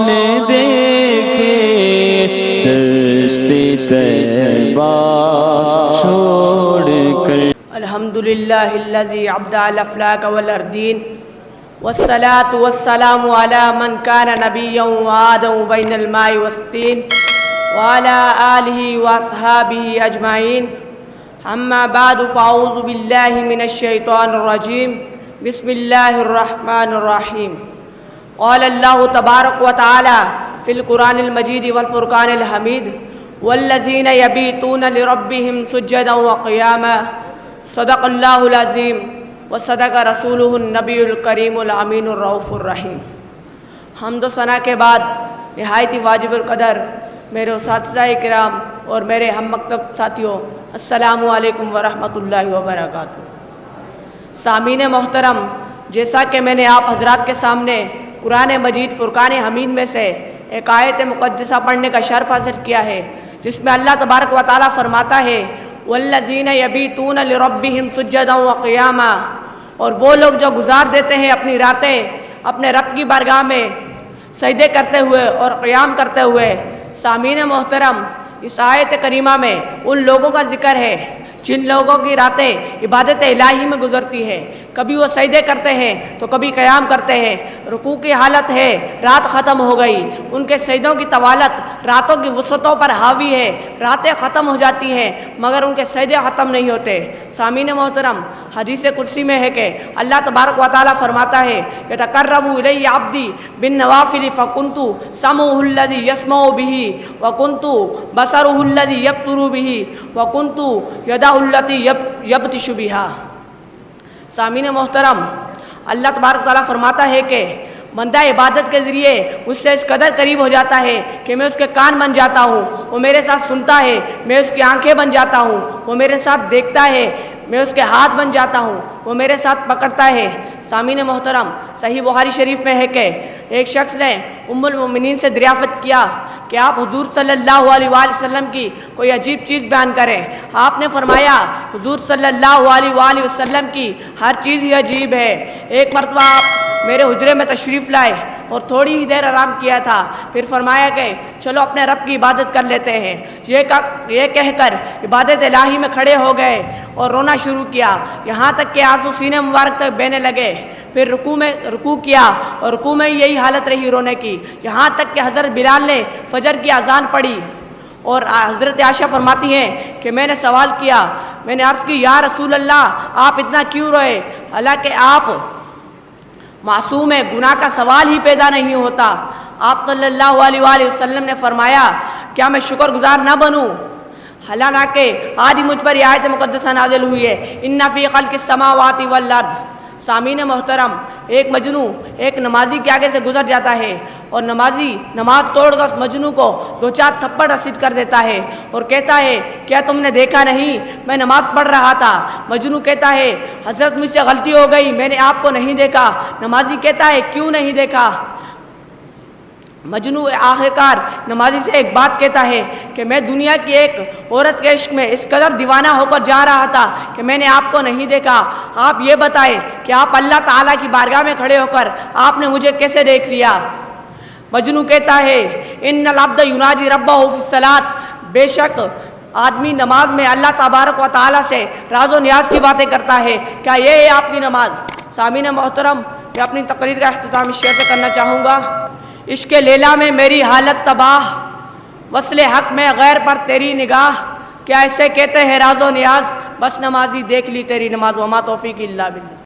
نے دیکھے دشت طیبہ چھوڑ کر۔ الحمدللہ الذی ابدع الافلاک والاردین والصلاة والسلام علی من کان نبیا وآدم بین الماء والطین وعلی آلہ واصحابہ اجمعین، اما بعد فاعوذ باللہ من الشیطان الرجیم، بسم اللہ الرحمن الرحیم۔ قال اللہ تبارک و تعالی فی القرآن المجید والفرقان الحمید، والذین یبیتون لربہم سجدا وقیاما، صدق اللہ العظیم وصدق رسولہ النبی الکریم الامین الرؤوف الرحیم۔ حمد و ثنا کے بعد نہایت واجب القدر میرے اساتذہ کرام اور میرے ہم مکتب ساتھیوں، السلام علیکم ورحمۃ اللہ وبرکاتہ۔ سامعین محترم، جیسا کہ میں نے آپ حضرات کے سامنے قرآن مجید فرقان حمید میں سے ایک آیت مقدسہ پڑھنے کا شرف حاصل کیا ہے، جس میں اللہ تبارک و تعالیٰ فرماتا ہے والذین یبیتون لربہم سجدا وقیاما، اور وہ لوگ جو گزار دیتے ہیں اپنی راتیں اپنے رب کی بارگاہ میں سجدے کرتے ہوئے اور قیام کرتے ہوئے۔ سامعین محترم، اس آیت کریمہ میں ان لوگوں کا ذکر ہے جن لوگوں کی راتیں عبادت الہی میں گزرتی ہے، کبھی وہ سجدے کرتے ہیں تو کبھی قیام کرتے ہیں، رکوع کی حالت ہے رات ختم ہو گئی، ان کے سجدوں کی طوالت راتوں کی وسعتوں پر حاوی ہے، راتیں ختم ہو جاتی ہیں مگر ان کے سجدے ختم نہیں ہوتے۔ سامعین محترم، حدیث قدسی میں ہے کہ اللہ تبارک و تعالیٰ فرماتا ہے یتقرب الی عبدی بالنوافل فکنت سمعہ الذی یسمع بہ وکنت بصرہ الذی یبصر بہ وکنت یدہ التی یبطش بہا۔ سامعین محترم، اللہ تبارک تعالیٰ فرماتا ہے کہ بندہ عبادت کے ذریعے اس سے اس قدر قریب ہو جاتا ہے کہ میں اس کے کان بن جاتا ہوں، وہ میرے ساتھ سنتا ہے، میں اس کی آنکھیں بن جاتا ہوں، وہ میرے ساتھ دیکھتا ہے، میں اس کے ہاتھ بن جاتا ہوں، وہ میرے ساتھ پکڑتا ہے۔ سامعین محترم، صحیح بخاری شریف میں ہے کہ ایک شخص نے ام المؤمنین سے دریافت کیا کہ آپ حضور صلی اللہ علیہ وآلہ وسلم کی کوئی عجیب چیز بیان کریں۔ آپ نے فرمایا حضور صلی اللہ علیہ وآلہ وسلم کی ہر چیز ہی عجیب ہے۔ ایک مرتبہ آپ میرے حجرے میں تشریف لائے اور تھوڑی ہی دیر آرام کیا تھا، پھر فرمایا کہ چلو اپنے رب کی عبادت کر لیتے ہیں۔ یہ کہہ کر عبادت الہی میں کھڑے ہو گئے اور رونا شروع کیا، یہاں تک کہ آنسو سینے مبارک تک بہنے لگے۔ پھر رکوع کیا اور رکوع میں یہی حالت رہی رونے کی، یہاں تک کہ حضرت بلال نے فجر کی اذان پڑھی اور حضرت عائشہ فرماتی ہیں کہ میں نے سوال کیا، میں نے عرض کی یا رسول اللہ آپ اتنا کیوں روئے، حالانکہ آپ معصوم ہے، گناہ کا سوال ہی پیدا نہیں ہوتا۔ آپ صلی اللہ علیہ وآلہ وسلم نے فرمایا کیا میں شکر گزار نہ بنوں، حالانکہ آج مجھ پر یہ آیت مقدسہ نازل ہوئی ہے ان فی خلق السماوات والارض۔ سامعین محترم، ایک مجنو ایک نمازی کے آگے سے گزر جاتا ہے اور نمازی نماز توڑ کر مجنو کو دو چار تھپڑ رسید کر دیتا ہے اور کہتا ہے کیا تم نے دیکھا نہیں میں نماز پڑھ رہا تھا؟ مجنو کہتا ہے حضرت مجھ سے غلطی ہو گئی، میں نے آپ کو نہیں دیکھا۔ نمازی کہتا ہے کیوں نہیں دیکھا؟ مجنو آخرکار نمازی سے ایک بات کہتا ہے کہ میں دنیا کی ایک عورت کے عشق میں اس قدر دیوانہ ہو کر جا رہا تھا کہ میں نے آپ کو نہیں دیکھا۔ آپ یہ بتائیں کہ آپ اللہ تعالیٰ کی بارگاہ میں کھڑے ہو کر آپ نے مجھے کیسے دیکھ لیا؟ مجنو کہتا ہے ان العبد یناجی ربہ فی الصلاۃ، بے شک آدمی نماز میں اللہ تبارک و تعالیٰ سے راز و نیاز کی باتیں کرتا ہے، کیا یہ ہے آپ کی نماز؟ سامعین محترم، میں اپنی تقریر کا اختتام اس شعر سے کرنا چاہوں گا۔ عشق لیلا میں میری حالت تباہ، وصل حق میں غیر پر تیری نگاہ، کیا ایسے کہتے ہیں راز و نیاز، بس نمازی دیکھ لی تیری نماز، وما توفیق الا باللہ۔